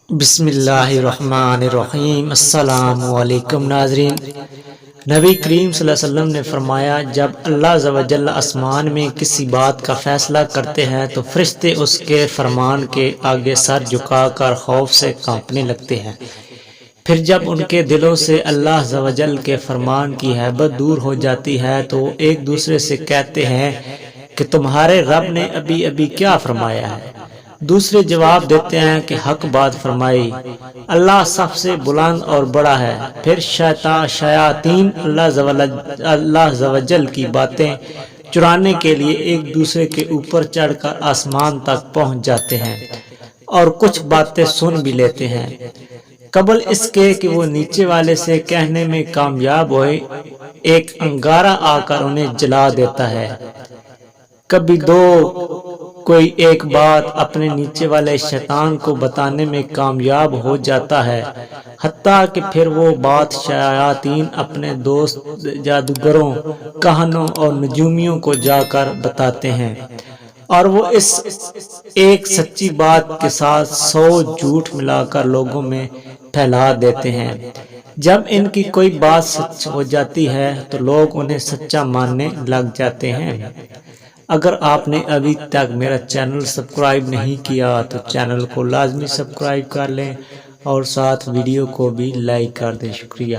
بسم اللہ الرحمن الرحیم۔ السلام علیکم ناظرین، نبی کریم صلی اللہ علیہ وسلم نے فرمایا، جب اللہ عز و جل آسمان میں کسی بات کا فیصلہ کرتے ہیں تو فرشتے اس کے فرمان کے آگے سر جھکا کر خوف سے کانپنے لگتے ہیں۔ پھر جب ان کے دلوں سے اللہ عز و جل کے فرمان کی ہیبت دور ہو جاتی ہے تو وہ ایک دوسرے سے کہتے ہیں کہ تمہارے رب نے ابھی ابھی کیا فرمایا ہے؟ دوسرے جواب دیتے ہیں کہ حق بات فرمائی، اللہ سب سے بلند اور بڑا ہے۔ پھر شیاطین اللہ عز و جل کی باتیں چرانے کے لیے ایک دوسرے کے اوپر چڑھ کر آسمان تک پہنچ جاتے ہیں اور کچھ باتیں سن بھی لیتے ہیں۔ قبل اس کے کہ وہ نیچے والے سے کہنے میں کامیاب ہوئے، ایک انگارہ آ کر انہیں جلا دیتا ہے۔ کبھی کوئی ایک بات اپنے نیچے والے شیطان کو بتانے میں کامیاب ہو جاتا ہے، حتیٰ کہ پھر وہ بات شیاطین اپنے دوست جادوگروں، کہنوں اور نجومیوں کو جا کر بتاتے ہیں، اور وہ اس ایک سچی بات کے ساتھ 100 جھوٹ ملا کر لوگوں میں پھیلا دیتے ہیں۔ جب ان کی کوئی بات سچ ہو جاتی ہے تو لوگ انہیں سچا ماننے لگ جاتے ہیں۔ اگر آپ نے ابھی تک میرا چینل سبسکرائب نہیں کیا تو چینل کو لازمی سبسکرائب کر لیں اور ساتھ ویڈیو کو بھی لائک کر دیں۔ شکریہ۔